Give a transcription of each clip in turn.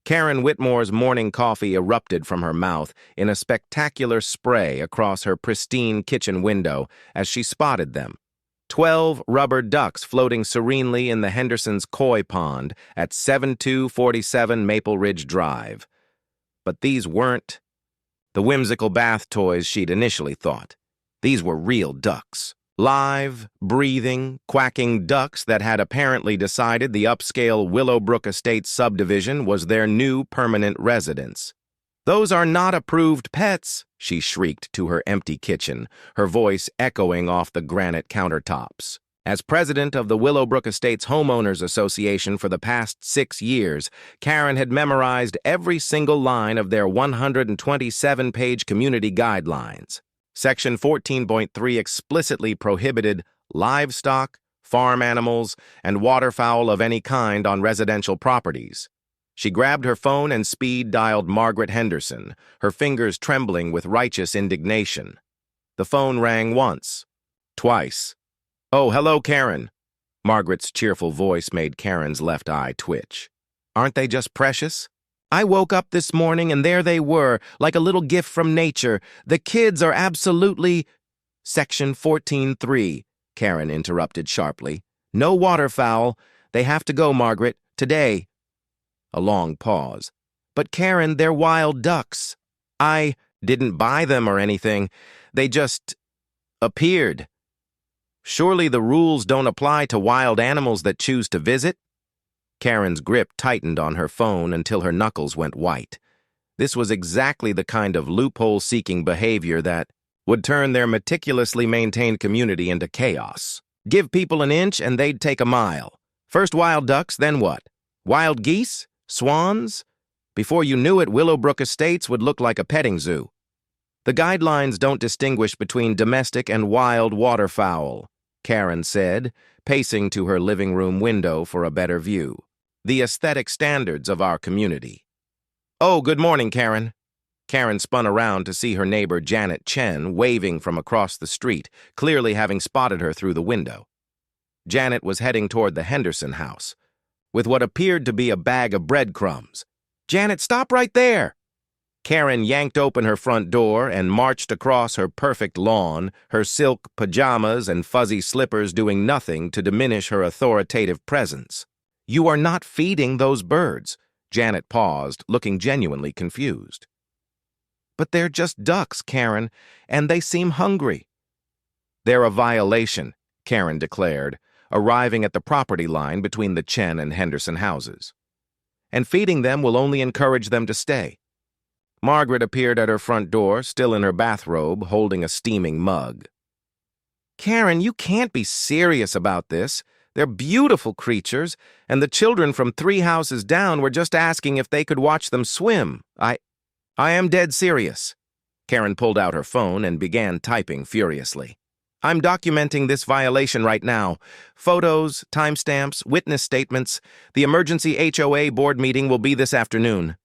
Karen Whitmore's morning coffee erupted from her mouth in a spectacular spray across her pristine kitchen window as she spotted them. 12 rubber ducks floating serenely in the Henderson's koi pond at 7247 Maple Ridge Drive. But these weren't the whimsical bath toys she'd initially thought. These were real ducks. Live, breathing, quacking ducks that had apparently decided the upscale Willowbrook Estates subdivision was their new permanent residence. "Those are not approved pets," she shrieked to her empty kitchen, her voice echoing off the granite countertops. As president of the Willowbrook Estates Homeowners Association for the past 6 years, Karen had memorized every single line of their 127-page community guidelines. Section 14.3 explicitly prohibited livestock, farm animals, and waterfowl of any kind on residential properties. She grabbed her phone and speed-dialed Margaret Henderson, her fingers trembling with righteous indignation. The phone rang once, twice. "Oh, hello, Karen." Margaret's cheerful voice made Karen's left eye twitch. "Aren't they just precious? I woke up this morning and there they were, like a little gift from nature. The kids are absolutely—" "Section 14.3, Karen interrupted sharply. "No waterfowl. They have to go, Margaret, today." A long pause. "But Karen, they're wild ducks. I didn't buy them or anything. They just appeared. Surely the rules don't apply to wild animals that choose to visit?" Karen's grip tightened on her phone until her knuckles went white. This was exactly the kind of loophole-seeking behavior that would turn their meticulously maintained community into chaos. Give people an inch and they'd take a mile. First wild ducks, then what? Wild geese? Swans? Before you knew it, Willowbrook Estates would look like a petting zoo. "The guidelines don't distinguish between domestic and wild waterfowl," Karen said, pacing to her living room window for a better view. "The aesthetic standards of our community." "Oh, good morning, Karen." Karen spun around to see her neighbor Janet Chen waving from across the street, clearly having spotted her through the window. Janet was heading toward the Henderson house, with what appeared to be a bag of breadcrumbs. "Janet, stop right there!" Karen yanked open her front door and marched across her perfect lawn, her silk pajamas and fuzzy slippers doing nothing to diminish her authoritative presence. "You are not feeding those birds." Janet paused, looking genuinely confused. "But they're just ducks, Karen, and they seem hungry." "They're a violation," Karen declared, arriving at the property line between the Chen and Henderson houses. "And feeding them will only encourage them to stay." Margaret appeared at her front door, still in her bathrobe, holding a steaming mug. "Karen, you can't be serious about this. They're beautiful creatures, and the children from 3 houses down were just asking if they could watch them swim. I am dead serious." Karen pulled out her phone and began typing furiously. "I'm documenting this violation right now. Photos, timestamps, witness statements. The emergency HOA board meeting will be this afternoon."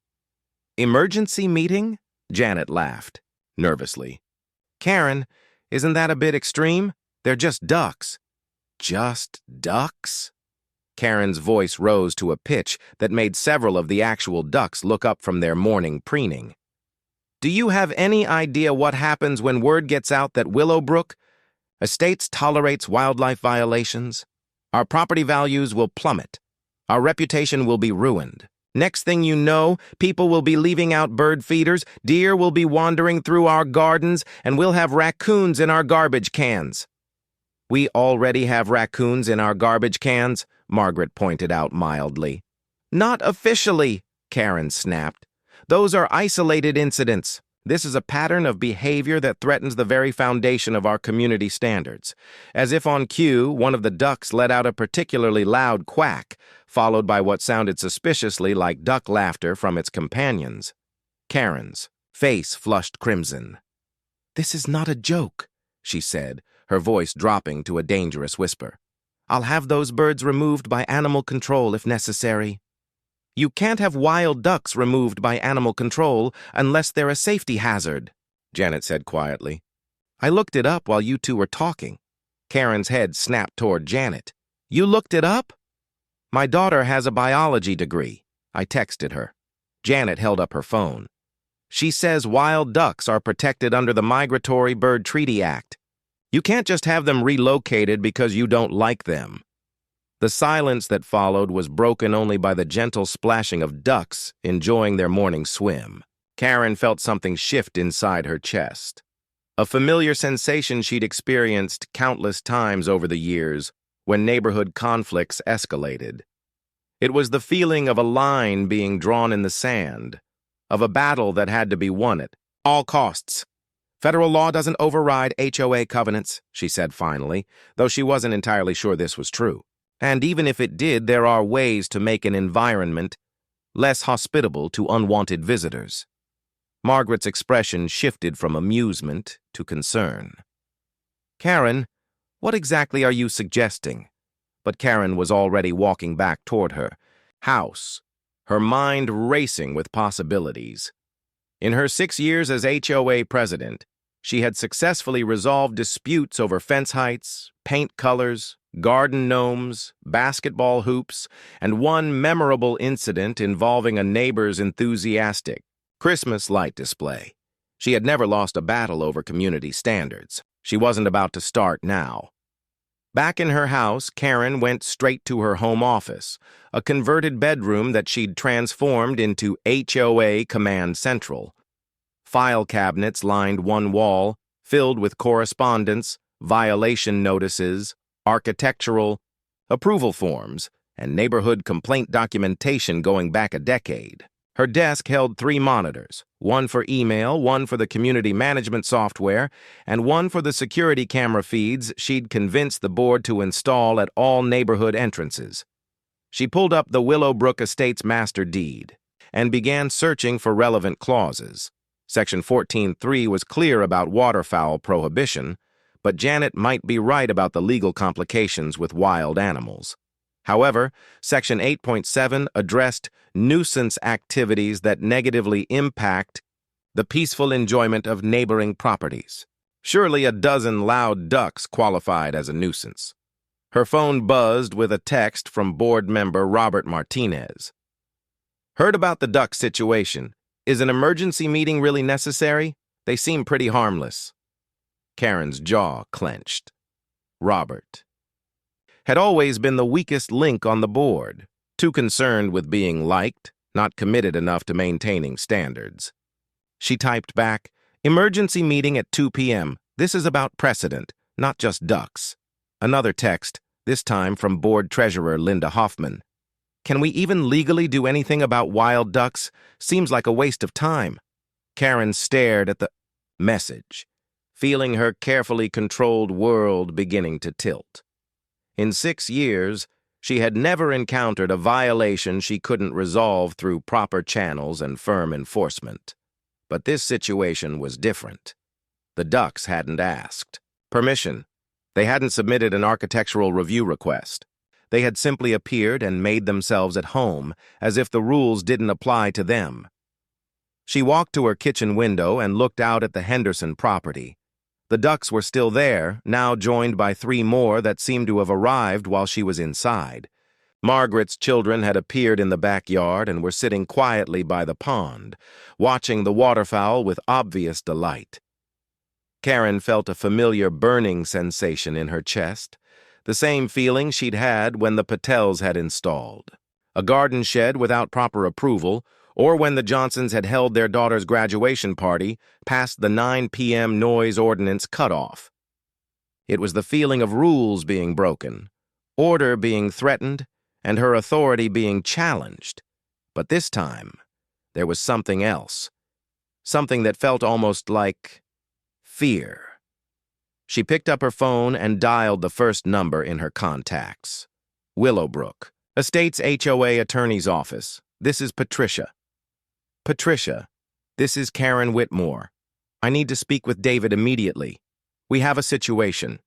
"Emergency meeting?" Janet laughed, nervously. "Karen, isn't that a bit extreme? They're just ducks." "Just ducks?" Karen's voice rose to a pitch that made several of the actual ducks look up from their morning preening. "Do you have any idea what happens when word gets out that Willowbrook Estates tolerates wildlife violations? Our property values will plummet. Our reputation will be ruined. Next thing you know, people will be leaving out bird feeders, deer will be wandering through our gardens, and we'll have raccoons in our garbage cans." "We already have raccoons in our garbage cans," Margaret pointed out mildly. "Not officially," Karen snapped. "Those are isolated incidents. This is a pattern of behavior that threatens the very foundation of our community standards." As if on cue, one of the ducks let out a particularly loud quack, followed by what sounded suspiciously like duck laughter from its companions. Karen's face flushed crimson. "This is not a joke," she said, her voice dropping to a dangerous whisper. "I'll have those birds removed by animal control if necessary." "You can't have wild ducks removed by animal control unless they're a safety hazard," Janet said quietly. "I looked it up while you two were talking." Karen's head snapped toward Janet. "You looked it up?" "My daughter has a biology degree," I texted her. Janet held up her phone. "She says wild ducks are protected under the Migratory Bird Treaty Act. You can't just have them relocated because you don't like them." The silence that followed was broken only by the gentle splashing of ducks enjoying their morning swim. Karen felt something shift inside her chest. A familiar sensation she'd experienced countless times over the years when neighborhood conflicts escalated. It was the feeling of a line being drawn in the sand, of a battle that had to be won at all costs. "Federal law doesn't override HOA covenants," she said finally, though she wasn't entirely sure this was true. "And even if it did, there are ways to make an environment less hospitable to unwanted visitors." Margaret's expression shifted from amusement to concern. "Karen, what exactly are you suggesting?" But Karen was already walking back toward her house, her mind racing with possibilities. In her 6 years as HOA president, she had successfully resolved disputes over fence heights, paint colors, garden gnomes, basketball hoops, and one memorable incident involving a neighbor's enthusiastic Christmas light display. She had never lost a battle over community standards. She wasn't about to start now. Back in her house, Karen went straight to her home office, a converted bedroom that she'd transformed into HOA Command Central. File cabinets lined one wall, filled with correspondence, violation notices, architectural approval forms, and neighborhood complaint documentation going back a decade. Her desk held 3 monitors, one for email, one for the community management software, and one for the security camera feeds she'd convinced the board to install at all neighborhood entrances. She pulled up the Willowbrook Estates master deed and began searching for relevant clauses. Section 14.3 was clear about waterfowl prohibition, but Janet might be right about the legal complications with wild animals. However, Section 8.7 addressed nuisance activities that negatively impact the peaceful enjoyment of neighboring properties. Surely a dozen loud ducks qualified as a nuisance. Her phone buzzed with a text from board member Robert Martinez. "Heard about the duck situation. Is an emergency meeting really necessary? They seem pretty harmless." Karen's jaw clenched. Robert had always been the weakest link on the board, too concerned with being liked, not committed enough to maintaining standards. She typed back, "Emergency meeting at 2 p.m. This is about precedent, not just ducks." Another text, this time from board treasurer Linda Hoffman. "Can we even legally do anything about wild ducks? Seems like a waste of time." Karen stared at the message, feeling her carefully controlled world beginning to tilt. In 6 years, she had never encountered a violation she couldn't resolve through proper channels and firm enforcement. But this situation was different. The ducks hadn't asked permission. They hadn't submitted an architectural review request. They had simply appeared and made themselves at home, as if the rules didn't apply to them. She walked to her kitchen window and looked out at the Henderson property. The ducks were still there, now joined by 3 more that seemed to have arrived while she was inside. Margaret's children had appeared in the backyard and were sitting quietly by the pond, watching the waterfowl with obvious delight. Karen felt a familiar burning sensation in her chest, the same feeling she'd had when the Patels had installed a garden shed without proper approval, or when the Johnsons had held their daughter's graduation party past the 9 p.m. noise ordinance cutoff. It was the feeling of rules being broken, order being threatened, and her authority being challenged. But this time, there was something else, something that felt almost like fear. She picked up her phone and dialed the first number in her contacts. Willowbrook, Estates HOA Attorney's Office. This is Patricia. "Patricia, this is Karen Whitmore. I need to speak with David immediately. We have a situation."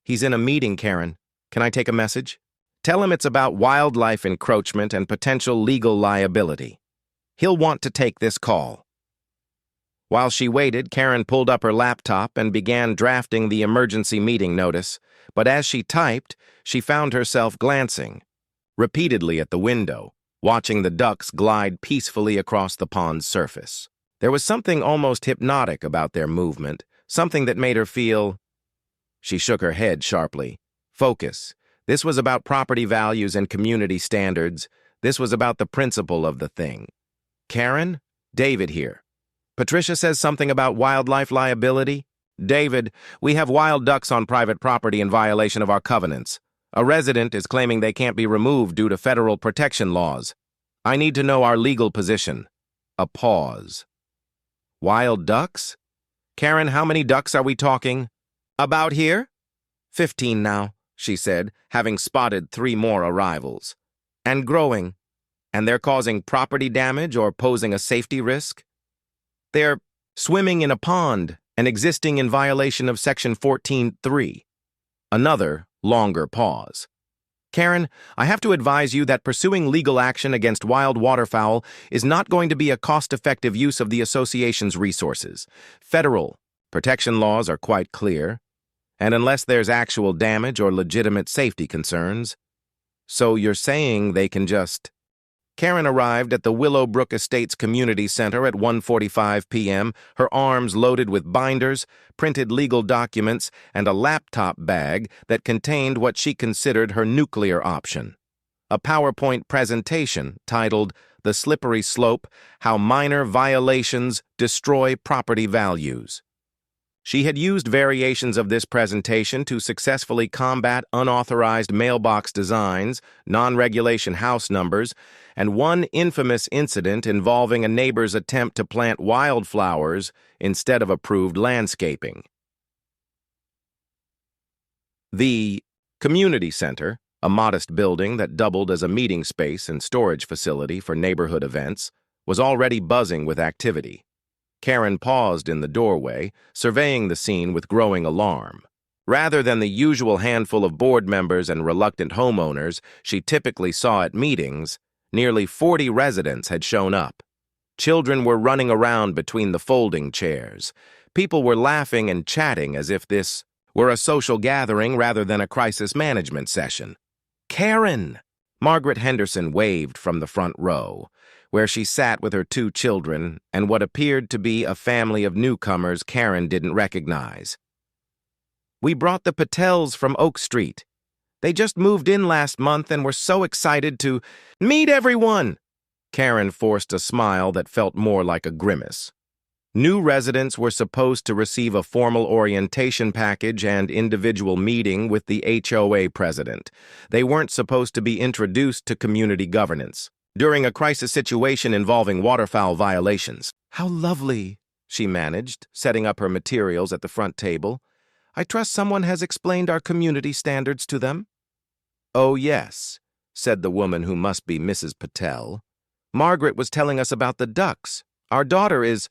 "He's in a meeting, Karen. Can I take a message?" "Tell him it's about wildlife encroachment and potential legal liability. He'll want to take this call." While she waited, Karen pulled up her laptop and began drafting the emergency meeting notice, but as she typed, she found herself glancing repeatedly at the window, watching the ducks glide peacefully across the pond's surface. There was something almost hypnotic about their movement, something that made her feel... She shook her head sharply. Focus. This was about property values and community standards. This was about the principle of the thing. Karen? David here. Patricia says something about wildlife liability. David, we have wild ducks on private property in violation of our covenants. A resident is claiming they can't be removed due to federal protection laws. I need to know our legal position. A pause. Wild ducks? Karen, how many ducks are we talking? About here? 15 now, she said, having spotted 3 more arrivals. And growing. And they're causing property damage or posing a safety risk? They're swimming in a pond and existing in violation of Section 14(3). Another, longer pause. Karen, I have to advise you that pursuing legal action against wild waterfowl is not going to be a cost-effective use of the association's resources. Federal protection laws are quite clear, and unless there's actual damage or legitimate safety concerns. So you're saying they can just... Karen arrived at the Willowbrook Estates Community Center at 1:45 p.m., her arms loaded with binders, printed legal documents, and a laptop bag that contained what she considered her nuclear option. A PowerPoint presentation titled The Slippery Slope: How Minor Violations Destroy Property Values. She had used variations of this presentation to successfully combat unauthorized mailbox designs, non-regulation house numbers, and one infamous incident involving a neighbor's attempt to plant wildflowers instead of approved landscaping. The Community Center, a modest building that doubled as a meeting space and storage facility for neighborhood events, was already buzzing with activity. Karen paused in the doorway, surveying the scene with growing alarm. Rather than the usual handful of board members and reluctant homeowners she typically saw at meetings, nearly 40 residents had shown up. Children were running around between the folding chairs. People were laughing and chatting as if this were a social gathering rather than a crisis management session. Karen! Margaret Henderson waved from the front row, where she sat with her 2 children and what appeared to be a family of newcomers Karen didn't recognize. We brought the Patels from Oak Street. They just moved in last month and were so excited to meet everyone. Karen forced a smile that felt more like a grimace. New residents were supposed to receive a formal orientation package and individual meeting with the HOA president. They weren't supposed to be introduced to community governance during a crisis situation involving waterfowl violations. How lovely, she managed, setting up her materials at the front table. I trust someone has explained our community standards to them. Oh, yes, said the woman who must be Mrs. Patel. Margaret was telling us about the ducks. Our daughter is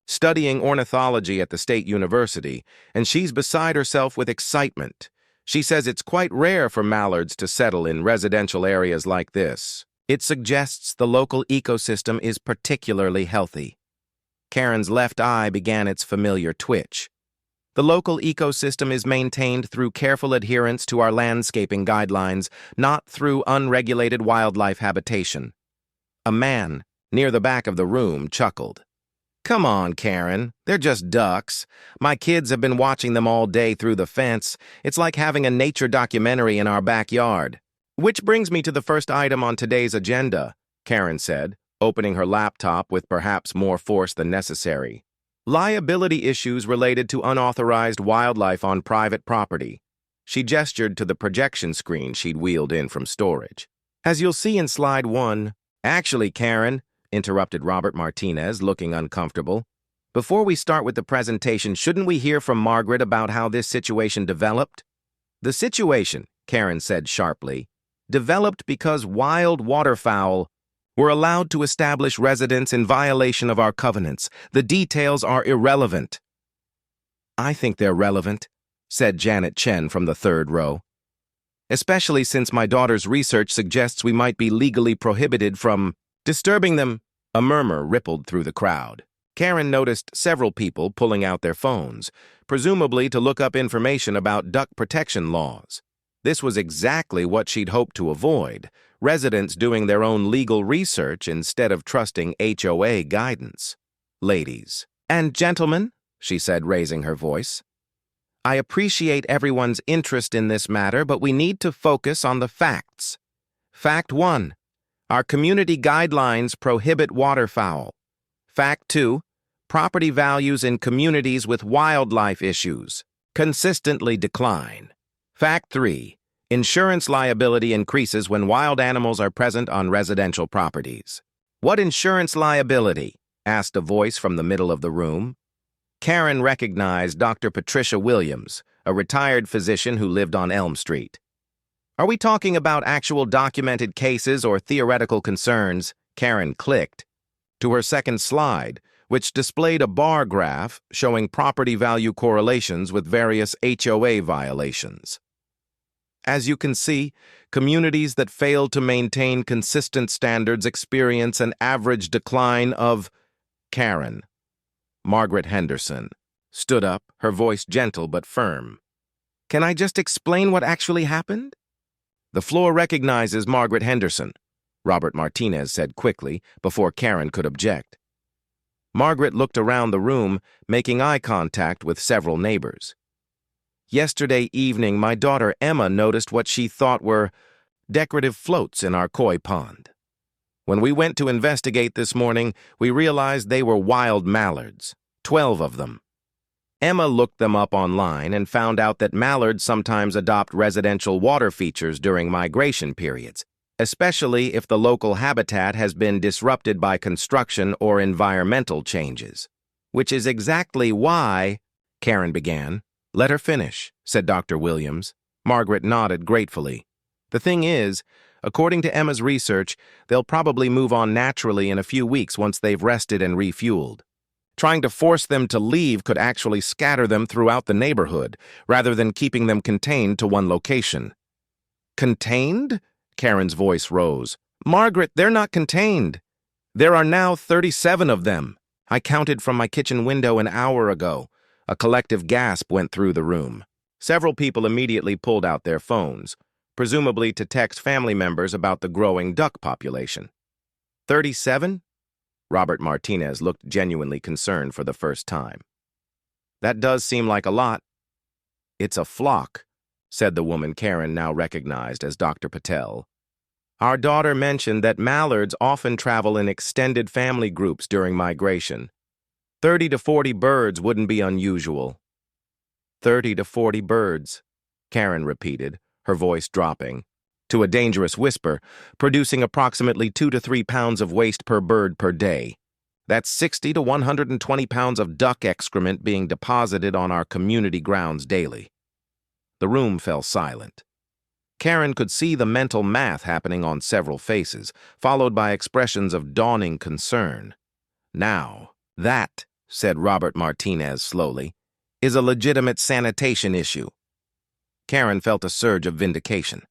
studying ornithology at the State University, and she's beside herself with excitement. She says it's quite rare for mallards to settle in residential areas like this. It suggests the local ecosystem is particularly healthy. Karen's left eye began its familiar twitch. The local ecosystem is maintained through careful adherence to our landscaping guidelines, not through unregulated wildlife habitation. A man, near the back of the room, chuckled. Come on, Karen. They're just ducks. My kids have been watching them all day through the fence. It's like having a nature documentary in our backyard. Which brings me to the first item on today's agenda, Karen said, opening her laptop with perhaps more force than necessary. Liability issues related to unauthorized wildlife on private property. She gestured to the projection screen she'd wheeled in from storage. As you'll see in slide 1, actually, Karen, interrupted Robert Martinez, looking uncomfortable. Before we start with the presentation, shouldn't we hear from Margaret about how this situation developed? The situation, Karen said sharply, developed because wild waterfowl were allowed to establish residence in violation of our covenants. The details are irrelevant. I think they're relevant, said Janet Chen from the 3rd row. Especially since my daughter's research suggests we might be legally prohibited from disturbing them. A murmur rippled through the crowd. Karen noticed several people pulling out their phones, presumably to look up information about duck protection laws. This was exactly what she'd hoped to avoid, residents doing their own legal research instead of trusting HOA guidance. "Ladies and gentlemen," she said, raising her voice, "I appreciate everyone's interest in this matter, but we need to focus on the facts. Fact 1. Our community guidelines prohibit waterfowl. Fact 2. Property values in communities with wildlife issues consistently decline. Fact 3. Insurance liability increases when wild animals are present on residential properties." "What insurance liability?" asked a voice from the middle of the room. Karen recognized Dr. Patricia Williams, a retired physician who lived on Elm Street. "Are we talking about actual documented cases or theoretical concerns?" Karen clicked to her second slide, which displayed a bar graph showing property value correlations with various HOA violations. As you can see, communities that fail to maintain consistent standards experience an average decline of... Karen. Margaret Henderson stood up, her voice gentle but firm. "Can I just explain what actually happened?" "The floor recognizes Margaret Henderson," Robert Martinez said quickly, before Karen could object. Margaret looked around the room, making eye contact with several neighbors. "Yesterday evening, my daughter Emma noticed what she thought were decorative floats in our koi pond. When we went to investigate this morning, we realized they were wild mallards, 12 of them. Emma looked them up online and found out that mallards sometimes adopt residential water features during migration periods, especially if the local habitat has been disrupted by construction or environmental changes. Which is exactly why..." Karen began. "Let her finish," said Dr. Williams. Margaret nodded gratefully. "The thing is, according to Emma's research, they'll probably move on naturally in a few weeks once they've rested and refueled. Trying to force them to leave could actually scatter them throughout the neighborhood, rather than keeping them contained to one location." "Contained?" Karen's voice rose. "Margaret, they're not contained. There are now 37 of them. I counted from my kitchen window an hour ago." A collective gasp went through the room. Several people immediately pulled out their phones, presumably to text family members about the growing duck population. 37? Robert Martinez looked genuinely concerned for the first time. "That does seem like a lot." "It's a flock," said the woman Karen now recognized as Dr. Patel. "Our daughter mentioned that mallards often travel in extended family groups during migration. 30 to 40 birds wouldn't be unusual." 30 to 40 birds, Karen repeated, her voice dropping to a dangerous whisper, producing approximately 2 to 3 pounds of waste per bird per day. That's 60 to 120 pounds of duck excrement being deposited on our community grounds daily. The room fell silent. Karen could see the mental math happening on several faces, followed by expressions of dawning concern. "Now, that," said Robert Martinez slowly, "is a legitimate sanitation issue." Karen felt a surge of vindication.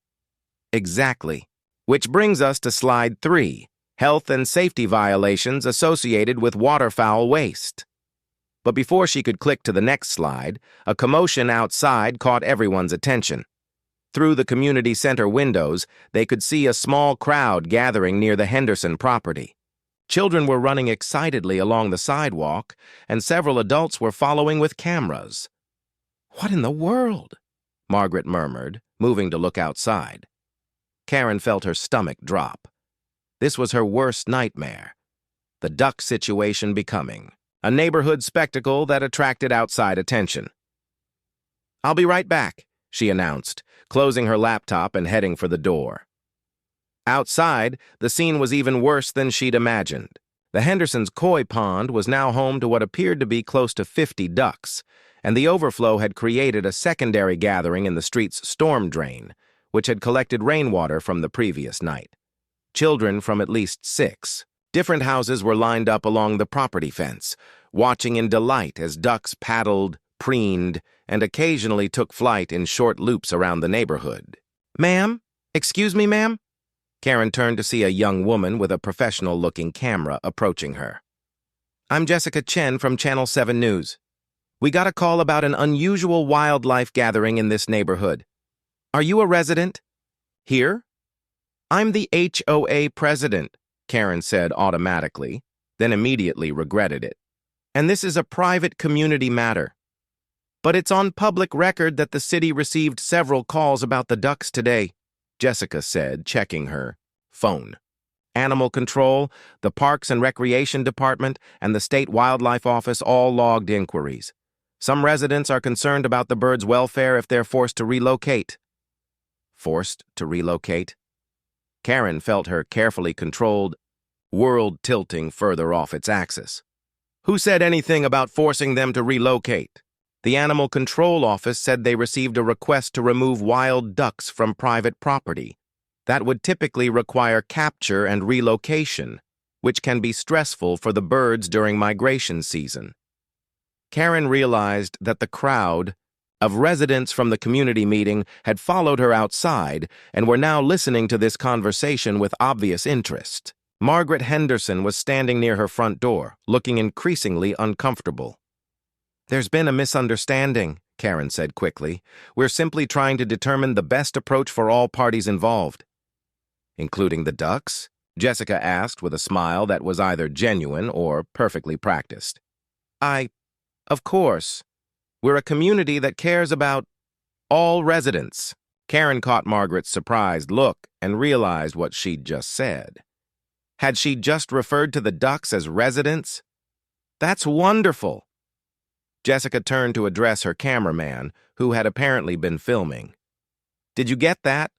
"Exactly. Which brings us to slide 3, health and safety violations associated with waterfowl waste." But before she could click to the next slide, a commotion outside caught everyone's attention. Through the community center windows, they could see a small crowd gathering near the Henderson property. Children were running excitedly along the sidewalk, and several adults were following with cameras. "What in the world?" Margaret murmured, moving to look outside. Karen felt her stomach drop. This was her worst nightmare. The duck situation becoming a neighborhood spectacle that attracted outside attention. "I'll be right back," she announced, closing her laptop and heading for the door. Outside, the scene was even worse than she'd imagined. The Hendersons' koi pond was now home to what appeared to be close to 50 ducks, and the overflow had created a secondary gathering in the street's storm drain, which had collected rainwater from the previous night. Children from at least 6 different houses were lined up along the property fence, watching in delight as ducks paddled, preened, and occasionally took flight in short loops around the neighborhood. "Ma'am? Excuse me, ma'am?" Karen turned to see a young woman with a professional-looking camera approaching her. "I'm Jessica Chen from Channel 7 News. We got a call about an unusual wildlife gathering in this neighborhood. Are you a resident? Here?" I'm the HOA president, Karen said automatically, then immediately regretted it. And this is a private community matter. But it's on public record that the city received several calls about the ducks today, Jessica said, checking her phone. Animal Control, the Parks and Recreation Department, and the State Wildlife Office all logged inquiries. Some residents are concerned about the birds' welfare if they're forced to relocate. Forced to relocate? Karen felt her carefully controlled world tilting further off its axis. Who said anything about forcing them to relocate? The Animal Control Office said they received a request to remove wild ducks from private property. That would typically require capture and relocation, which can be stressful for the birds during migration season. Karen realized that the crowd of residents from the community meeting had followed her outside and were now listening to this conversation with obvious interest. Margaret Henderson was standing near her front door, looking increasingly uncomfortable. "There's been a misunderstanding," Karen said quickly. "We're simply trying to determine the best approach for all parties involved." "Including the ducks?" Jessica asked with a smile that was either genuine or perfectly practiced. Of course. We're a community that cares about all residents." Karen caught Margaret's surprised look and realized what she'd just said. Had she just referred to the ducks as residents? That's wonderful. Jessica turned to address her cameraman, who had apparently been filming. Did you get that?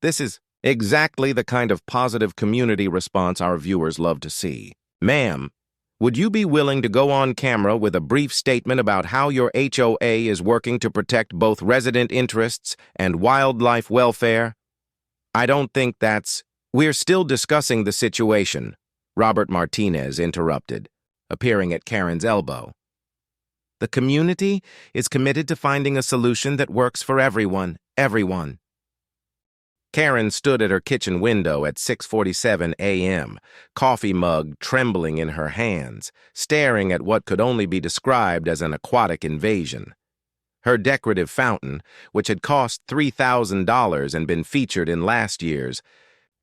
This is exactly the kind of positive community response our viewers love to see. Ma'am, would you be willing to go on camera with a brief statement about how your HOA is working to protect both resident interests and wildlife welfare? I don't think that's... We're still discussing the situation, Robert Martinez interrupted, appearing at Karen's elbow. The community is committed to finding a solution that works for everyone. Karen stood at her kitchen window at 6:47 a.m., coffee mug trembling in her hands, staring at what could only be described as an aquatic invasion. Her decorative fountain, which had cost $3,000 and been featured in last year's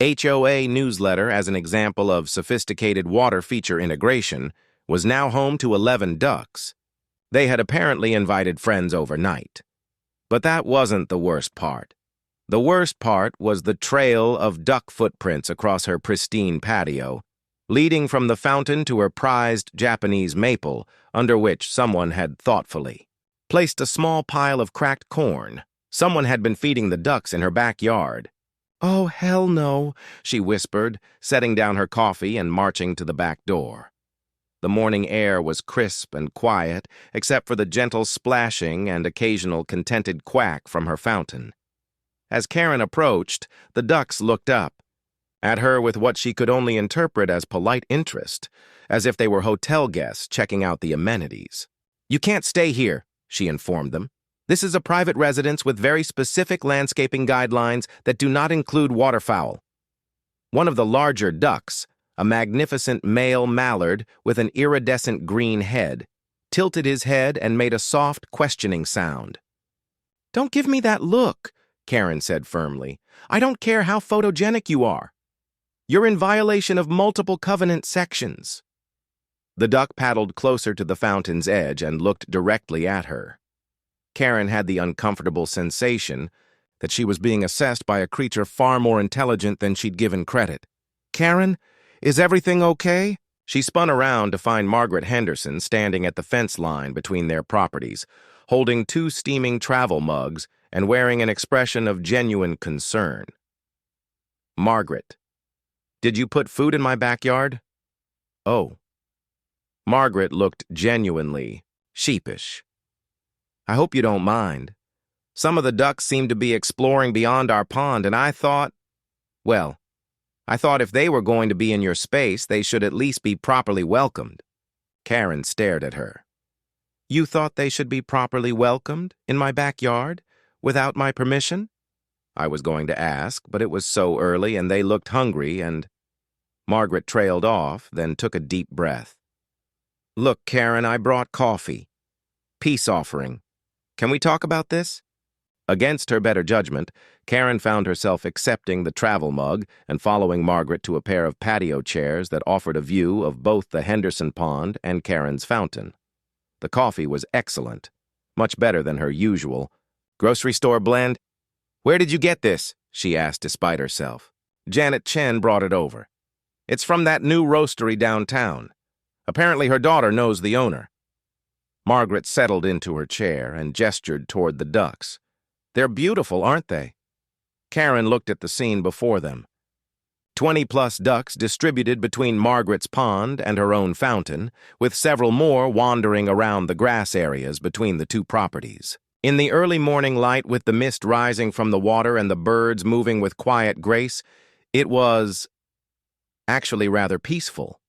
HOA newsletter as an example of sophisticated water feature integration, was now home to 11 ducks. They had apparently invited friends overnight. But that wasn't the worst part. The worst part was the trail of duck footprints across her pristine patio, leading from the fountain to her prized Japanese maple, under which someone had thoughtfully placed a small pile of cracked corn. Someone had been feeding the ducks in her backyard. "Oh, hell no," she whispered, setting down her coffee and marching to the back door. The morning air was crisp and quiet, except for the gentle splashing and occasional contented quack from her fountain. As Karen approached, the ducks looked up at her with what she could only interpret as polite interest, as if they were hotel guests checking out the amenities. "You can't stay here," she informed them. "This is a private residence with very specific landscaping guidelines that do not include waterfowl." One of the larger ducks, a magnificent male mallard with an iridescent green head, tilted his head and made a soft, questioning sound. "Don't give me that look," Karen said firmly. "I don't care how photogenic you are. You're in violation of multiple covenant sections." The duck paddled closer to the fountain's edge and looked directly at her. Karen had the uncomfortable sensation that she was being assessed by a creature far more intelligent than she'd given credit. "Karen, is everything okay?" She spun around to find Margaret Henderson standing at the fence line between their properties, holding 2 steaming travel mugs and wearing an expression of genuine concern. "Margaret, did you put food in my backyard?" "Oh." Margaret looked genuinely sheepish. "I hope you don't mind. Some of the ducks seem to be exploring beyond our pond, and I thought if they were going to be in your space, they should at least be properly welcomed." Karen stared at her. "You thought they should be properly welcomed in my backyard, without my permission?" I was going to ask, but it was so early and they looked hungry and... Margaret trailed off, then took a deep breath. "Look, Karen, I brought coffee. Peace offering. Can we talk about this?" Against her better judgment, Karen found herself accepting the travel mug and following Margaret to a pair of patio chairs that offered a view of both the Henderson Pond and Karen's fountain. The coffee was excellent, much better than her usual. "Grocery store blend? Where did you get this?" she asked despite herself. Janet Chen brought it over. "It's from that new roastery downtown. Apparently her daughter knows the owner." Margaret settled into her chair and gestured toward the ducks. "They're beautiful, aren't they?" Karen looked at the scene before them. 20-plus ducks distributed between Margaret's pond and her own fountain, with several more wandering around the grass areas between the two properties. In the early morning light, with the mist rising from the water and the birds moving with quiet grace, it was actually rather peaceful.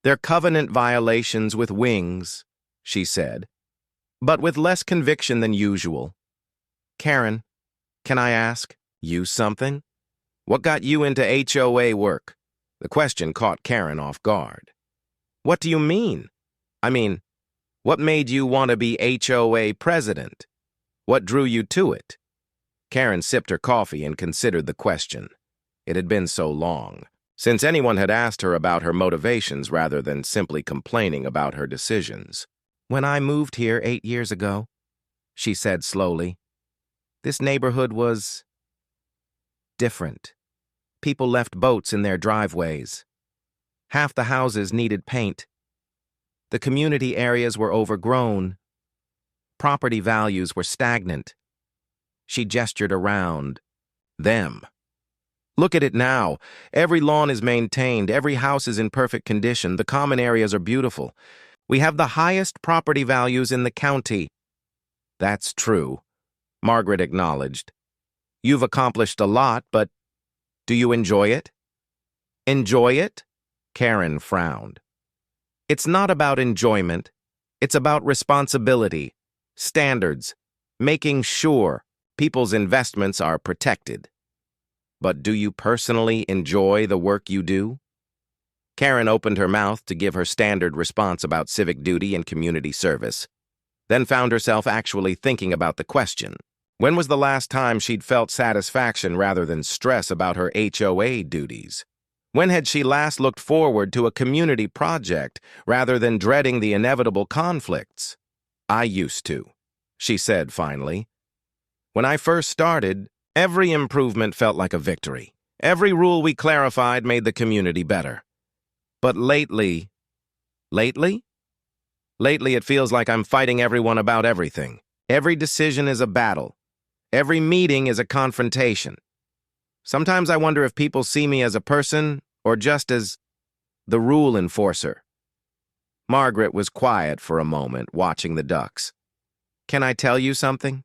"They're covenant violations with wings," she said, but with less conviction than usual. "Karen, can I ask you something? What got you into HOA work?" The question caught Karen off guard. "What do you mean? I mean, what made you want to be HOA president? What drew you to it?" Karen sipped her coffee and considered the question. It had been so long since anyone had asked her about her motivations rather than simply complaining about her decisions. "When I moved here 8 years ago," she said slowly, "this neighborhood was different. People left boats in their driveways. Half the houses needed paint. The community areas were overgrown. Property values were stagnant." She gestured around them. "Look at it now. Every lawn is maintained. Every house is in perfect condition. The common areas are beautiful. We have the highest property values in the county." "That's true," Margaret acknowledged. "You've accomplished a lot, but do you enjoy it?" "Enjoy it?" Karen frowned. "It's not about enjoyment. It's about responsibility, standards, making sure people's investments are protected." "But do you personally enjoy the work you do?" Karen opened her mouth to give her standard response about civic duty and community service, then found herself actually thinking about the question. When was the last time she'd felt satisfaction rather than stress about her HOA duties? When had she last looked forward to a community project rather than dreading the inevitable conflicts? "I used to," she said finally. "When I first started, every improvement felt like a victory. Every rule we clarified made the community better. But lately, Lately it feels like I'm fighting everyone about everything. Every decision is a battle. Every meeting is a confrontation. Sometimes I wonder if people see me as a person or just as the rule enforcer." Margaret was quiet for a moment, watching the ducks. "Can I tell you something?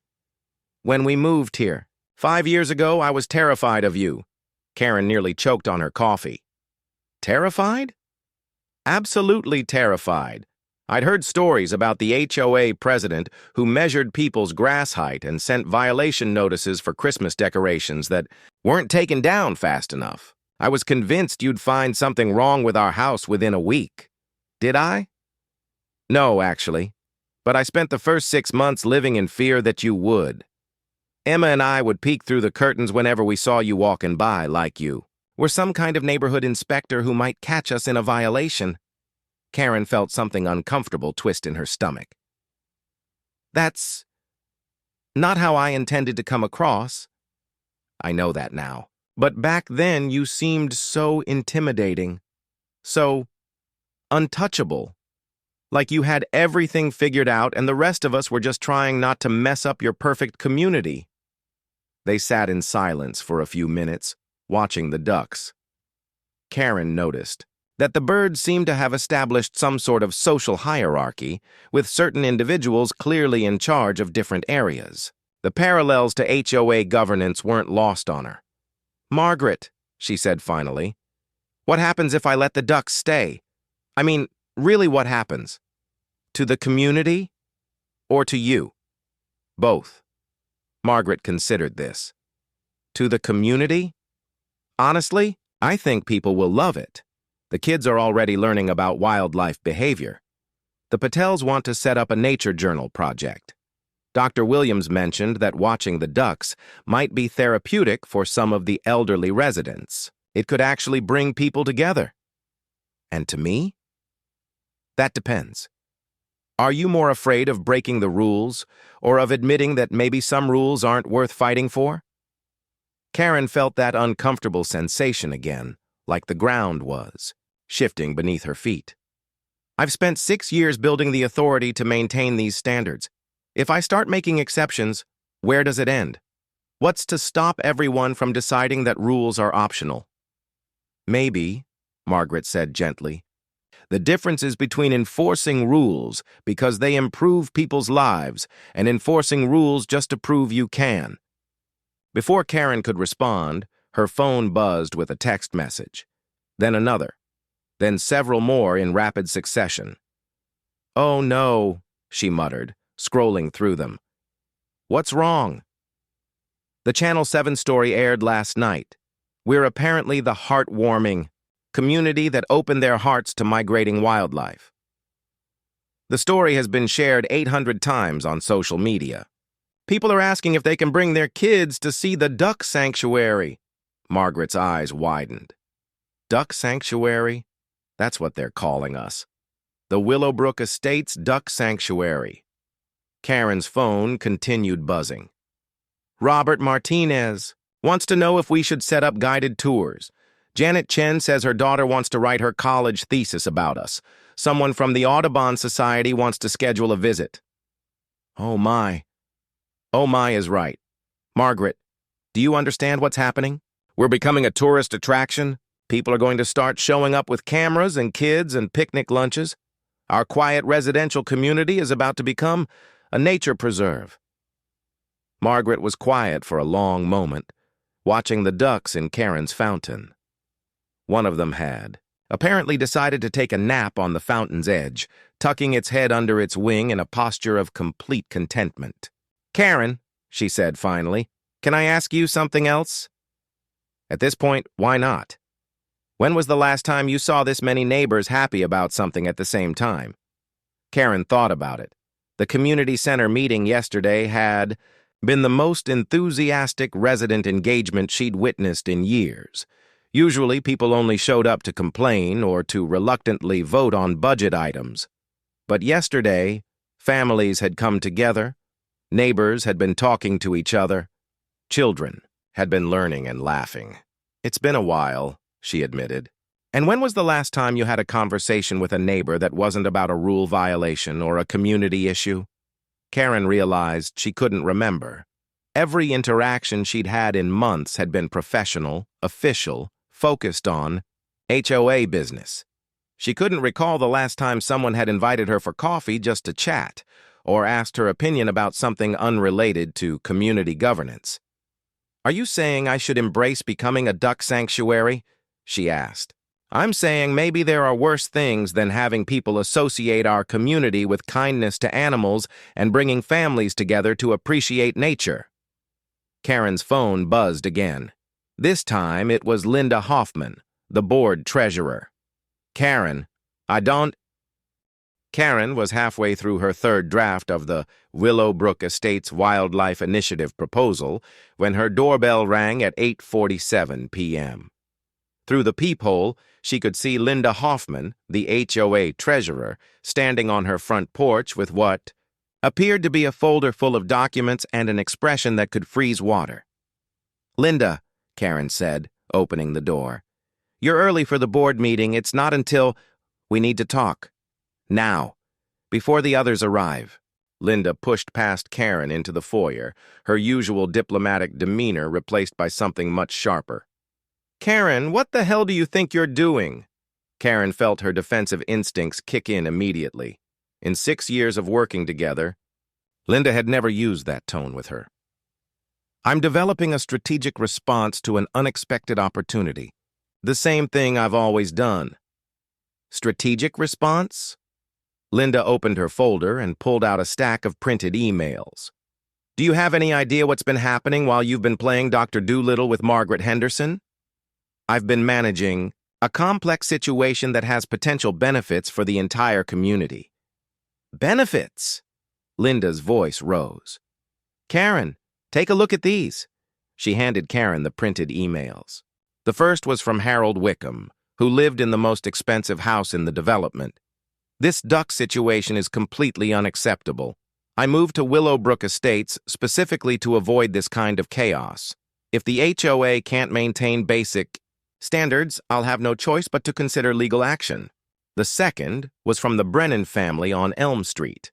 When we moved here, 5 years ago, I was terrified of you." Karen nearly choked on her coffee. "Terrified?" "Absolutely terrified. I'd heard stories about the HOA president who measured people's grass height and sent violation notices for Christmas decorations that weren't taken down fast enough. I was convinced you'd find something wrong with our house within a week. Did I?" "No, actually. But I spent the first 6 months living in fear that you would. Emma and I would peek through the curtains whenever we saw you walking by, like you were some kind of neighborhood inspector who might catch us in a violation." Karen felt something uncomfortable twist in her stomach. "That's not how I intended to come across." "I know that now. But back then you seemed so intimidating, so untouchable. Like you had everything figured out and the rest of us were just trying not to mess up your perfect community." They sat in silence for a few minutes, watching the ducks. Karen noticed that the birds seemed to have established some sort of social hierarchy, with certain individuals clearly in charge of different areas. The parallels to HOA governance weren't lost on her. "Margaret," she said finally, "what happens if I let the ducks stay? I mean, really what happens? To the community? Or to you?" "Both." Margaret considered this. "To the community? Honestly, I think people will love it. The kids are already learning about wildlife behavior. The Patels want to set up a nature journal project. Dr. Williams mentioned that watching the ducks might be therapeutic for some of the elderly residents. It could actually bring people together. And to me? That depends. Are you more afraid of breaking the rules, or of admitting that maybe some rules aren't worth fighting for? Karen felt that uncomfortable sensation again, like the ground was, shifting beneath her feet. I've spent 6 years building the authority to maintain these standards. If I start making exceptions, where does it end? What's to stop everyone from deciding that rules are optional? Maybe, Margaret said gently, the difference is between enforcing rules because they improve people's lives and enforcing rules just to prove you can. Before Karen could respond, her phone buzzed with a text message, then another, then several more in rapid succession. "Oh no," she muttered, scrolling through them. "What's wrong?" The Channel 7 story aired last night. We're apparently the heartwarming community that opened their hearts to migrating wildlife. The story has been shared 800 times on social media. People are asking if they can bring their kids to see the duck sanctuary. Margaret's eyes widened. Duck sanctuary? That's what they're calling us. The Willowbrook Estates Duck Sanctuary. Karen's phone continued buzzing. Robert Martinez wants to know if we should set up guided tours. Janet Chen says her daughter wants to write her college thesis about us. Someone from the Audubon Society wants to schedule a visit. Oh my. Oh my is right. Margaret, do you understand what's happening? We're becoming a tourist attraction. People are going to start showing up with cameras and kids and picnic lunches. Our quiet residential community is about to become a nature preserve. Margaret was quiet for a long moment, watching the ducks in Karen's fountain. One of them had apparently decided to take a nap on the fountain's edge, tucking its head under its wing in a posture of complete contentment. Karen, she said finally, can I ask you something else? At this point, why not? When was the last time you saw this many neighbors happy about something at the same time? Karen thought about it. The community center meeting yesterday had been the most enthusiastic resident engagement she'd witnessed in years. Usually, people only showed up to complain or to reluctantly vote on budget items. But yesterday, families had come together, neighbors had been talking to each other, children had been learning and laughing. It's been a while, she admitted. And when was the last time you had a conversation with a neighbor that wasn't about a rule violation or a community issue? Karen realized she couldn't remember. Every interaction she'd had in months had been professional, official, focused on HOA business. She couldn't recall the last time someone had invited her for coffee just to chat, or asked her opinion about something unrelated to community governance. Are you saying I should embrace becoming a duck sanctuary? She asked. I'm saying maybe there are worse things than having people associate our community with kindness to animals and bringing families together to appreciate nature. Karen's phone buzzed again. This time it was Linda Hoffman, the board treasurer. Karen, Karen was halfway through her third draft of the Willowbrook Estates Wildlife Initiative proposal when her doorbell rang at 8:47 p.m. Through the peephole, she could see Linda Hoffman, the HOA treasurer, standing on her front porch with what appeared to be a folder full of documents and an expression that could freeze water. Linda, Karen said, opening the door. You're early for the board meeting. It's not until we need to talk. Now, before the others arrive. Linda pushed past Karen into the foyer, her usual diplomatic demeanor replaced by something much sharper. Karen, what the hell do you think you're doing? Karen felt her defensive instincts kick in immediately. In 6 years of working together, Linda had never used that tone with her. I'm developing a strategic response to an unexpected opportunity. The same thing I've always done. Strategic response? Linda opened her folder and pulled out a stack of printed emails. Do you have any idea what's been happening while you've been playing Dr. Doolittle with Margaret Henderson? I've been managing a complex situation that has potential benefits for the entire community. Benefits? Linda's voice rose. Karen, take a look at these. She handed Karen the printed emails. The first was from Harold Wickham, who lived in the most expensive house in the development. This duck situation is completely unacceptable. I moved to Willowbrook Estates specifically to avoid this kind of chaos. If the HOA can't maintain basic standards, I'll have no choice but to consider legal action. The second was from the Brennan family on Elm Street.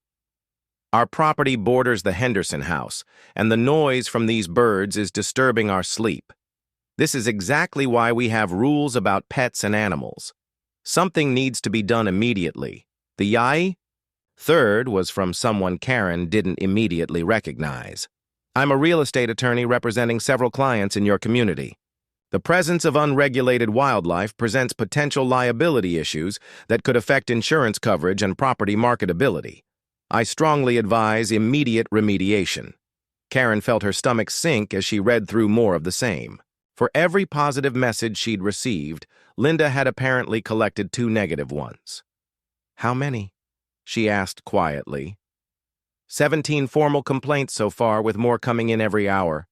Our property borders the Henderson house, and the noise from these birds is disturbing our sleep. This is exactly why we have rules about pets and animals. Something needs to be done immediately. The yai? Third was from someone Karen didn't immediately recognize. I'm a real estate attorney representing several clients in your community. The presence of unregulated wildlife presents potential liability issues that could affect insurance coverage and property marketability. I strongly advise immediate remediation. Karen felt her stomach sink as she read through more of the same. For every positive message she'd received, Linda had apparently collected 2 negative ones. How many? She asked quietly. 17 formal complaints so far, with more coming in every hour.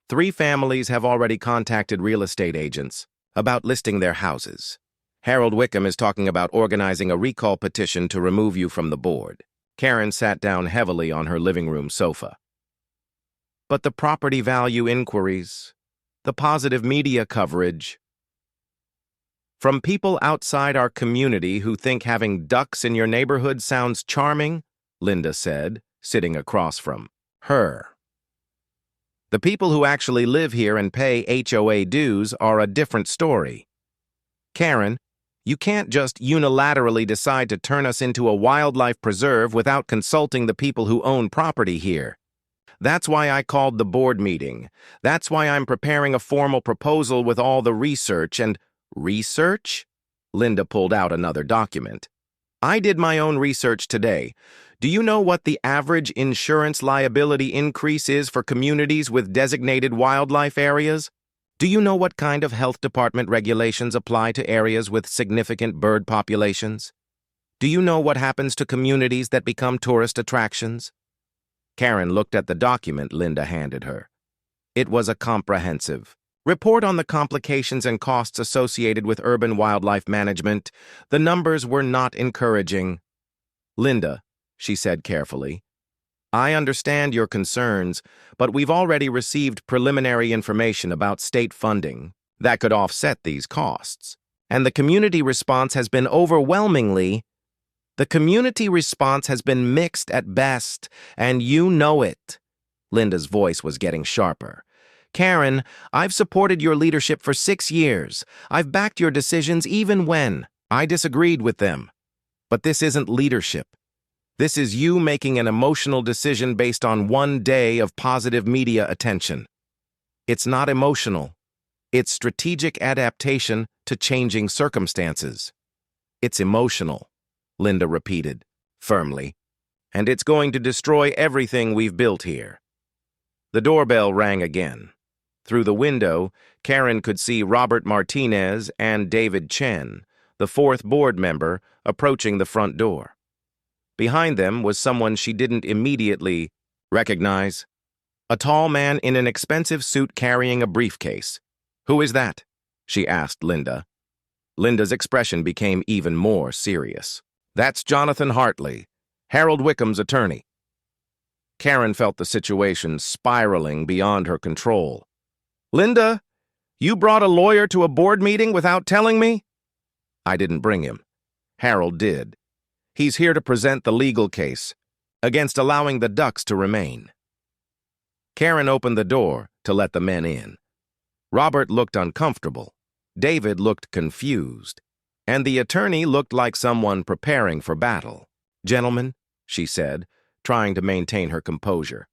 3 families have already contacted real estate agents about listing their houses. Harold Wickham is talking about organizing a recall petition to remove you from the board. Karen sat down heavily on her living room sofa. But the property value inquiries, the positive media coverage. From people outside our community who think having ducks in your neighborhood sounds charming, Linda said, sitting across from her. The people who actually live here and pay HOA dues are a different story. Karen, you can't just unilaterally decide to turn us into a wildlife preserve without consulting the people who own property here. That's why I called the board meeting. That's why I'm preparing a formal proposal with all the research and... Research? Linda pulled out another document. I did my own research today. Do you know what the average insurance liability increase is for communities with designated wildlife areas? Do you know what kind of health department regulations apply to areas with significant bird populations? Do you know what happens to communities that become tourist attractions? Karen looked at the document Linda handed her. It was a comprehensive report on the complications and costs associated with urban wildlife management. The numbers were not encouraging. Linda, she said carefully, I understand your concerns, but we've already received preliminary information about state funding that could offset these costs. And the community response has been mixed at best, and you know it. Linda's voice was getting sharper. Karen, I've supported your leadership for 6 years. I've backed your decisions even when I disagreed with them. But this isn't leadership. This is you making an emotional decision based on 1 day of positive media attention. It's not emotional. It's strategic adaptation to changing circumstances. It's emotional, Linda repeated, firmly. And it's going to destroy everything we've built here. The doorbell rang again. Through the window, Karen could see Robert Martinez and David Chen, the 4th board member, approaching the front door. Behind them was someone she didn't immediately recognize. A tall man in an expensive suit carrying a briefcase. Who is that? She asked Linda. Linda's expression became even more serious. That's Jonathan Hartley, Harold Wickham's attorney. Karen felt the situation spiraling beyond her control. Linda, you brought a lawyer to a board meeting without telling me? I didn't bring him. Harold did. He's here to present the legal case against allowing the ducks to remain. Karen opened the door to let the men in. Robert looked uncomfortable. David looked confused. And the attorney looked like someone preparing for battle. Gentlemen, she said, trying to maintain her composure,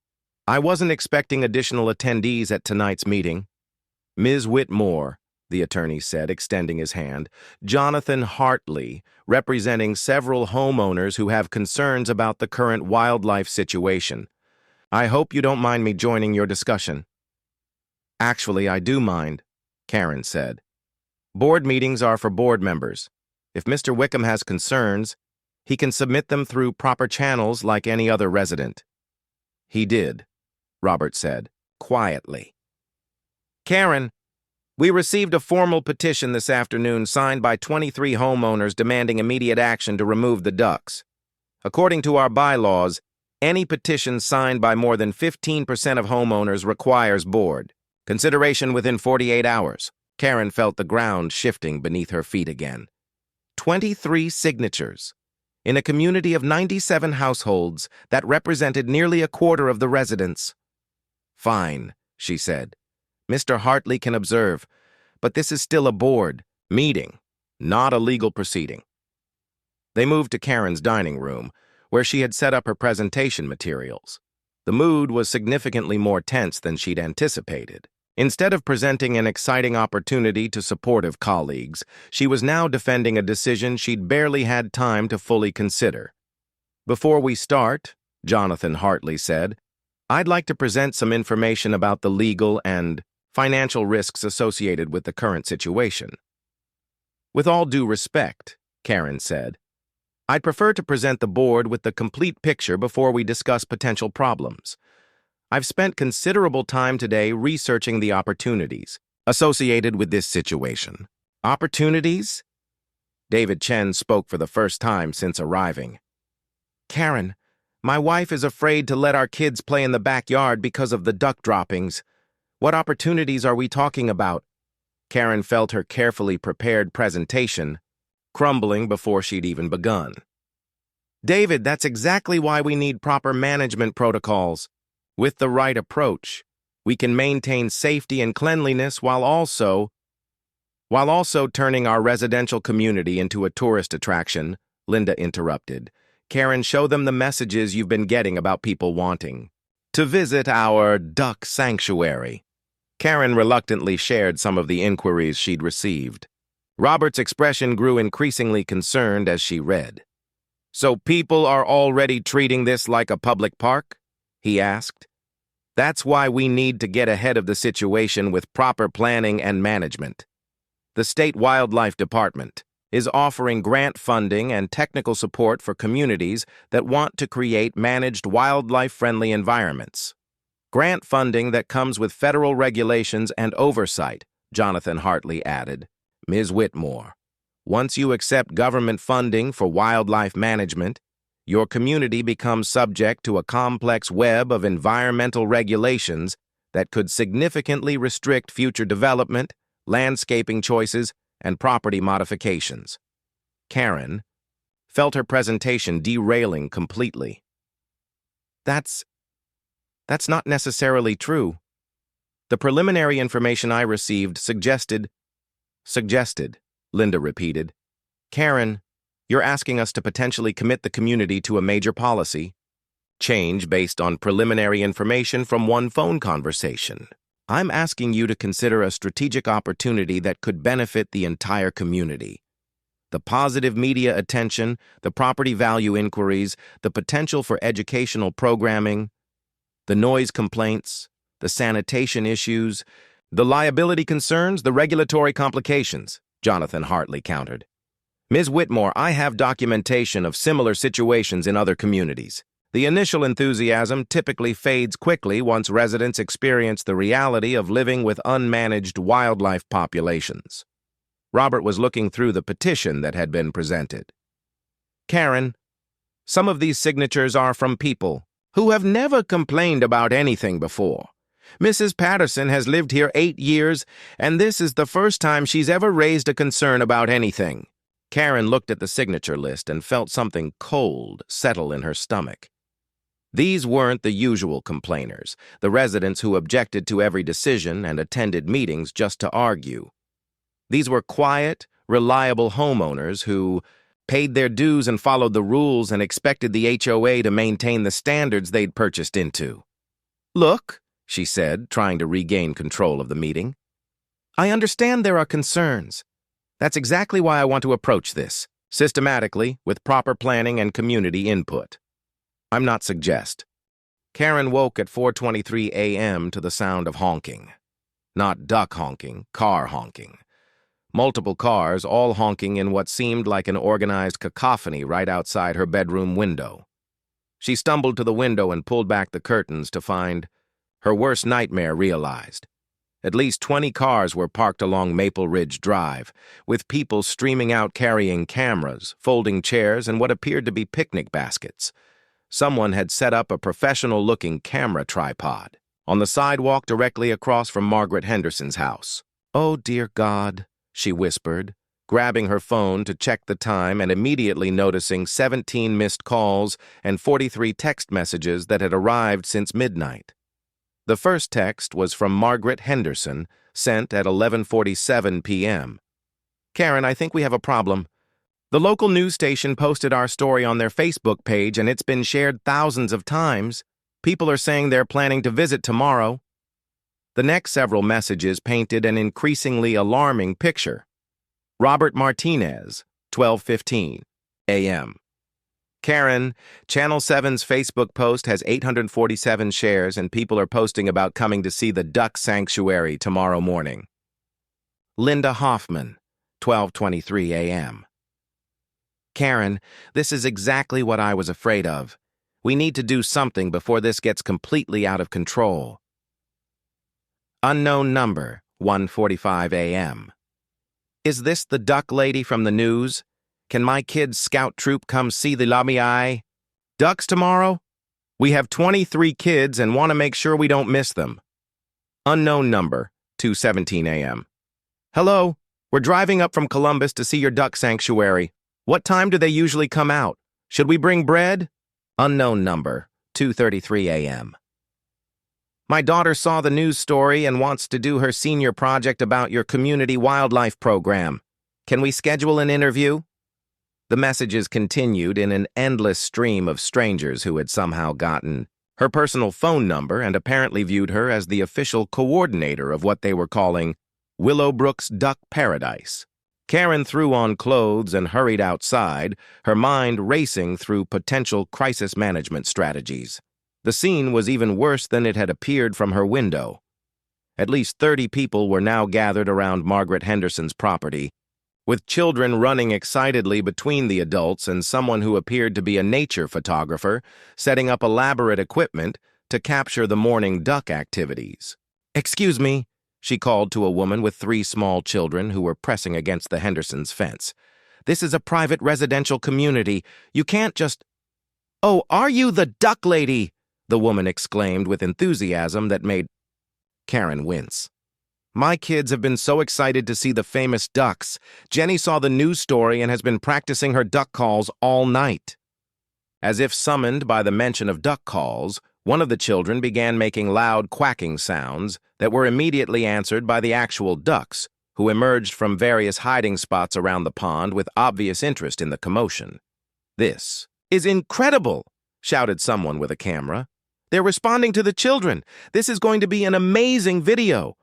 I wasn't expecting additional attendees at tonight's meeting. Ms. Whitmore, the attorney said, extending his hand, Jonathan Hartley, representing several homeowners who have concerns about the current wildlife situation. I hope you don't mind me joining your discussion. Actually, I do mind, Karen said. Board meetings are for board members. If Mr. Wickham has concerns, he can submit them through proper channels like any other resident. He did. Robert said, quietly. Karen, we received a formal petition this afternoon signed by 23 homeowners demanding immediate action to remove the ducts. According to our bylaws, any petition signed by more than 15% of homeowners requires board consideration within 48 hours. Karen felt the ground shifting beneath her feet again. 23 signatures. In a community of 97 households that represented nearly a quarter of the residents. Fine, she said. Mr. Hartley can observe, but this is still a board meeting, not a legal proceeding. They moved to Karen's dining room, where she had set up her presentation materials. The mood was significantly more tense than she'd anticipated. Instead of presenting an exciting opportunity to supportive colleagues, she was now defending a decision she'd barely had time to fully consider. Before we start, Jonathan Hartley said, I'd like to present some information about the legal and financial risks associated with the current situation. With all due respect, Karen said, I'd prefer to present the board with the complete picture before we discuss potential problems. I've spent considerable time today researching the opportunities associated with this situation. Opportunities? David Chen spoke for the first time since arriving. Karen, my wife is afraid to let our kids play in the backyard because of the duck droppings. What opportunities are we talking about? Karen felt her carefully prepared presentation crumbling before she'd even begun. David, that's exactly why we need proper management protocols. With the right approach, we can maintain safety and cleanliness while also turning our residential community into a tourist attraction, Linda interrupted. Karen, show them the messages you've been getting about people wanting to visit our duck sanctuary. Karen reluctantly shared some of the inquiries she'd received. Robert's expression grew increasingly concerned as she read. So people are already treating this like a public park? He asked. That's why we need to get ahead of the situation with proper planning and management. The State Wildlife Department is offering grant funding and technical support for communities that want to create managed wildlife-friendly environments. Grant funding that comes with federal regulations and oversight, Jonathan Hartley added. Ms. Whitmore, once you accept government funding for wildlife management, your community becomes subject to a complex web of environmental regulations that could significantly restrict future development, landscaping choices, and property modifications. Karen felt her presentation derailing completely. That's not necessarily true. The preliminary information I received suggested, Linda repeated. Karen, you're asking us to potentially commit the community to a major policy change based on preliminary information from one phone conversation. I'm asking you to consider a strategic opportunity that could benefit the entire community. The positive media attention, the property value inquiries, the potential for educational programming, the noise complaints, the sanitation issues, the liability concerns, the regulatory complications, Jonathan Hartley countered. Ms. Whitmore, I have documentation of similar situations in other communities. The initial enthusiasm typically fades quickly once residents experience the reality of living with unmanaged wildlife populations. Robert was looking through the petition that had been presented. Karen, some of these signatures are from people who have never complained about anything before. Mrs. Patterson has lived here 8 years, and this is the first time she's ever raised a concern about anything. Karen looked at the signature list and felt something cold settle in her stomach. These weren't the usual complainers, the residents who objected to every decision and attended meetings just to argue. These were quiet, reliable homeowners who paid their dues and followed the rules and expected the HOA to maintain the standards they'd purchased into. Look, she said, trying to regain control of the meeting. I understand there are concerns. That's exactly why I want to approach this, systematically, with proper planning and community input. I'm not suggest. Karen woke at 4:23 a.m. to the sound of honking. Not duck honking, car honking. Multiple cars, all honking in what seemed like an organized cacophony right outside her bedroom window. She stumbled to the window and pulled back the curtains to find her worst nightmare realized. At least 20 cars were parked along Maple Ridge Drive, with people streaming out carrying cameras, folding chairs, and what appeared to be picnic baskets. Someone had set up a professional-looking camera tripod on the sidewalk directly across from Margaret Henderson's house. "Oh, dear God," she whispered, grabbing her phone to check the time and immediately noticing 17 missed calls and 43 text messages that had arrived since midnight. The first text was from Margaret Henderson, sent at 11:47 p.m. "Karen, I think we have a problem. The local news station posted our story on their Facebook page and it's been shared thousands of times. People are saying they're planning to visit tomorrow." The next several messages painted an increasingly alarming picture. Robert Martinez, 12:15 a.m. "Karen, Channel 7's Facebook post has 847 shares and people are posting about coming to see the duck sanctuary tomorrow morning." Linda Hoffman, 12:23 a.m. "Karen, this is exactly what I was afraid of. We need to do something before this gets completely out of control." Unknown number, 1:45 a.m. "Is this the duck lady from the news? Can my kids' scout troop come see the lami? Ducks tomorrow? We have 23 kids and want to make sure we don't miss them." Unknown number, 2:17 a.m. "Hello, we're driving up from Columbus to see your duck sanctuary. What time do they usually come out? Should we bring bread?" Unknown number, 2:33 a.m. "My daughter saw the news story and wants to do her senior project about your community wildlife program. Can we schedule an interview?" The messages continued in an endless stream of strangers who had somehow gotten her personal phone number and apparently viewed her as the official coordinator of what they were calling Willowbrook's Duck Paradise. Karen threw on clothes and hurried outside, her mind racing through potential crisis management strategies. The scene was even worse than it had appeared from her window. At least 30 people were now gathered around Margaret Henderson's property, with children running excitedly between the adults and someone who appeared to be a nature photographer setting up elaborate equipment to capture the morning duck activities. "Excuse me," she called to a woman with 3 small children who were pressing against the Hendersons' fence. "This is a private residential community. You can't just—" "Oh, are you the duck lady?" the woman exclaimed with enthusiasm that made Karen wince. "My kids have been so excited to see the famous ducks. Jenny saw the news story and has been practicing her duck calls all night." As if summoned by the mention of duck calls, one of the children began making loud quacking sounds that were immediately answered by the actual ducks, who emerged from various hiding spots around the pond with obvious interest in the commotion. "This is incredible!" shouted someone with a camera. "They're responding to the children. This is going to be an amazing video."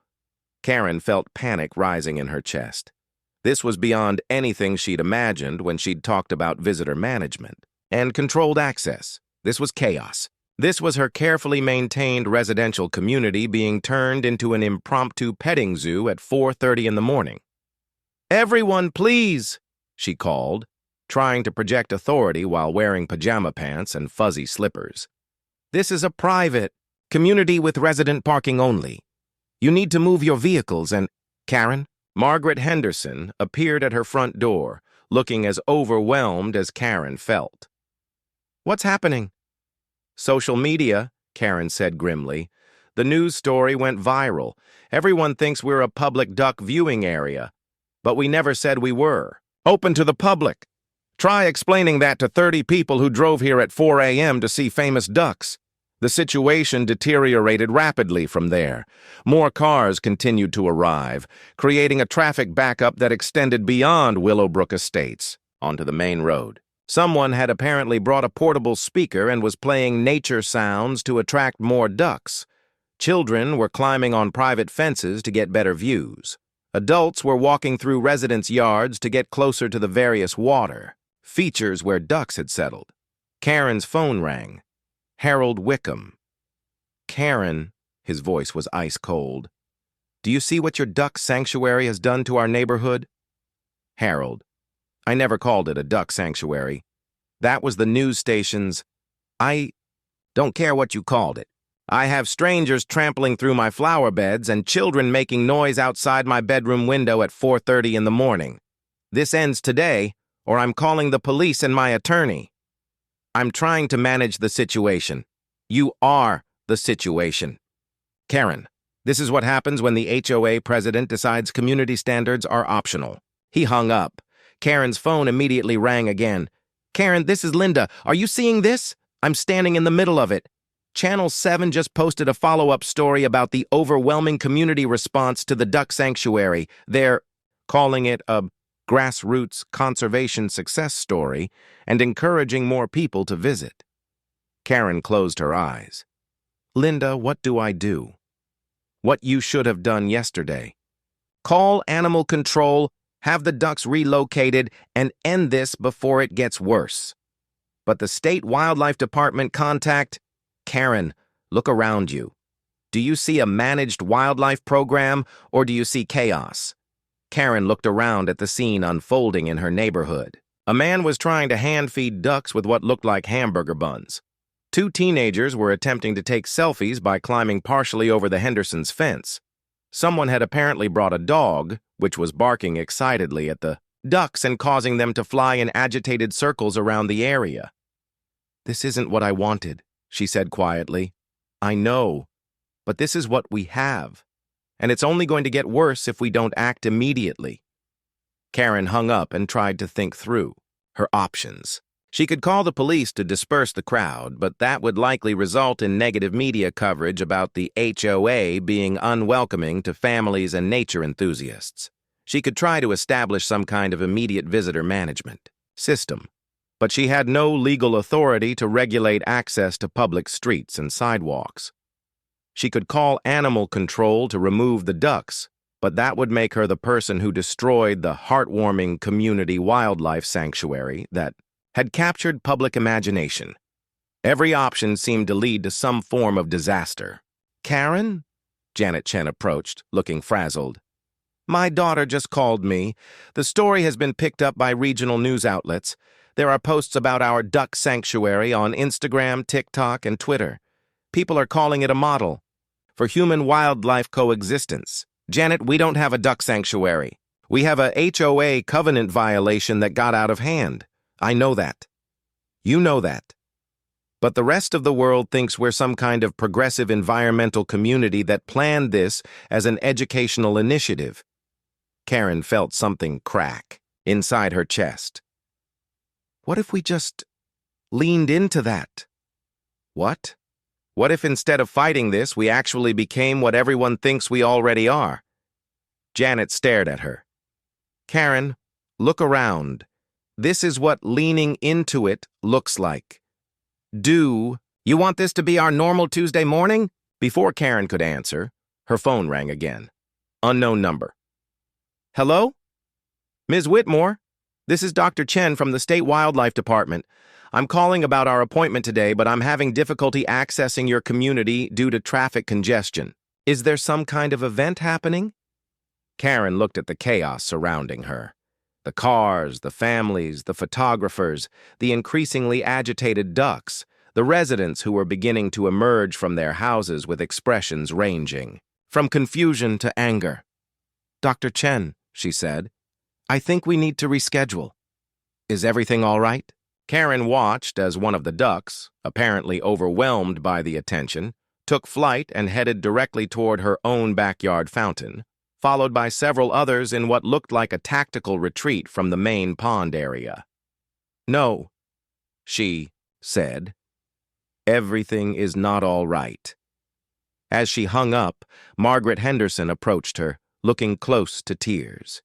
Karen felt panic rising in her chest. This was beyond anything she'd imagined when she'd talked about visitor management and controlled access. This was chaos. This was her carefully maintained residential community being turned into an impromptu petting zoo at 4:30 in the morning. "Everyone, please," she called, trying to project authority while wearing pajama pants and fuzzy slippers. "This is a private community with resident parking only. You need to move your vehicles and—" Karen? Margaret Henderson appeared at her front door, looking as overwhelmed as Karen felt. "What's happening?" "Social media," Karen said grimly. "The news story went viral. Everyone thinks we're a public duck viewing area, but we never said we were. Open to the public. Try explaining that to 30 people who drove here at 4 a.m. to see famous ducks." The situation deteriorated rapidly from there. More cars continued to arrive, creating a traffic backup that extended beyond Willowbrook Estates onto the main road. Someone had apparently brought a portable speaker and was playing nature sounds to attract more ducks. Children were climbing on private fences to get better views. Adults were walking through residents' yards to get closer to the various water features where ducks had settled. Karen's phone rang. Harold Wickham. "Karen," his voice was ice cold. "Do you see what your duck sanctuary has done to our neighborhood?" Harold. "I never called it a duck sanctuary. That was the news station's—" "I don't care what you called it. I have strangers trampling through my flower beds and children making noise outside my bedroom window at 4:30 in the morning. This ends today, or I'm calling the police and my attorney. I'm trying to manage the situation. You are the situation. Karen, this is what happens when the HOA president decides community standards are optional. He hung up. Karen's phone immediately rang again. Karen, this is Linda. Are you seeing this? I'm standing in the middle of it. Channel 7 just posted a follow-up story about the overwhelming community response to the duck sanctuary. They're calling it a grassroots conservation success story and encouraging more people to visit. Karen closed her eyes. Linda, what do I do? What you should have done yesterday. Call animal control, have the ducks relocated, and end this before it gets worse. But the state wildlife department contact... Karen, look around you. Do you see a managed wildlife program, or do you see chaos? Karen looked around at the scene unfolding in her neighborhood. A man was trying to hand-feed ducks with what looked like hamburger buns. Two teenagers were attempting to take selfies by climbing partially over the Hendersons' fence. Someone had apparently brought a dog, which was barking excitedly at the ducks and causing them to fly in agitated circles around the area. This isn't what I wanted, she said quietly. I know, but this is what we have, and it's only going to get worse if we don't act immediately. Karen hung up and tried to think through her options. She could call the police to disperse the crowd, but that would likely result in negative media coverage about the HOA being unwelcoming to families and nature enthusiasts. She could try to establish some kind of immediate visitor management system, but she had no legal authority to regulate access to public streets and sidewalks. She could call animal control to remove the ducks, but that would make her the person who destroyed the heartwarming community wildlife sanctuary that had captured public imagination. Every option seemed to lead to some form of disaster. Karen? Janet Chen approached, looking frazzled. My daughter just called me. The story has been picked up by regional news outlets. There are posts about our duck sanctuary on Instagram, TikTok, and Twitter. People are calling it a model for human-wildlife coexistence. Janet, we don't have a duck sanctuary. We have a HOA covenant violation that got out of hand. I know that. You know that. But the rest of the world thinks we're some kind of progressive environmental community that planned this as an educational initiative. Karen felt something crack inside her chest. What if we just leaned into that? What? What if instead of fighting this, we actually became what everyone thinks we already are? Janet stared at her. Karen, look around. This is what leaning into it looks like. You want this to be our normal Tuesday morning? Before Karen could answer, her phone rang again. Unknown number. Hello? Ms. Whitmore, this is Dr. Chen from the State Wildlife Department. I'm calling about our appointment today, but I'm having difficulty accessing your community due to traffic congestion. Is there some kind of event happening? Karen looked at the chaos surrounding her. The cars, the families, the photographers, the increasingly agitated ducks, the residents who were beginning to emerge from their houses with expressions ranging from confusion to anger. Dr. Chen, she said, I think we need to reschedule. Is everything all right? Karen watched as one of the ducks, apparently overwhelmed by the attention, took flight and headed directly toward her own backyard fountain, followed by several others in what looked like a tactical retreat from the main pond area. No, she said. Everything is not all right. As she hung up, Margaret Henderson approached her, looking close to tears.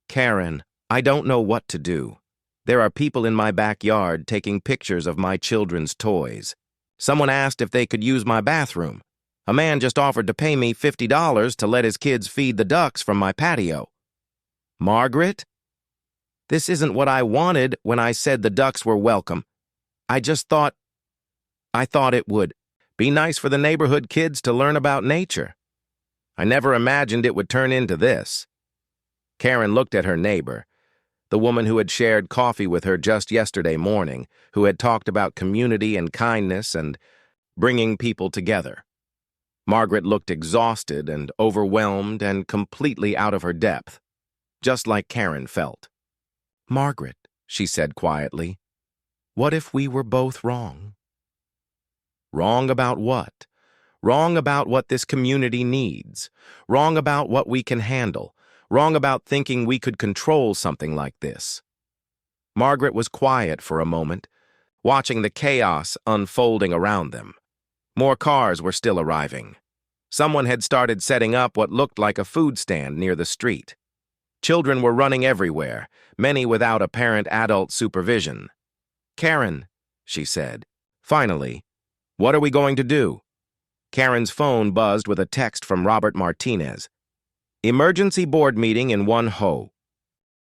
Karen, I don't know what to do. There are people in my backyard taking pictures of my children's toys. Someone asked if they could use my bathroom. A man just offered to pay me $50 to let his kids feed the ducks from my patio. Margaret? This isn't what I wanted when I said the ducks were welcome. I thought it would be nice for the neighborhood kids to learn about nature. I never imagined it would turn into this. Karen looked at her neighbor, the woman who had shared coffee with her just yesterday morning, who had talked about community and kindness and bringing people together. Margaret looked exhausted and overwhelmed and completely out of her depth, just like Karen felt. "Margaret," she said quietly, "what if we were both wrong?" Wrong about what? Wrong about what this community needs. Wrong about what we can handle. Wrong about thinking we could control something like this. Margaret was quiet for a moment, watching the chaos unfolding around them. More cars were still arriving. Someone had started setting up what looked like a food stand near the street. Children were running everywhere, many without apparent adult supervision. "Karen," she said, "finally, what are we going to do?" Karen's phone buzzed with a text from Robert Martinez. "Emergency board meeting in 1 HO.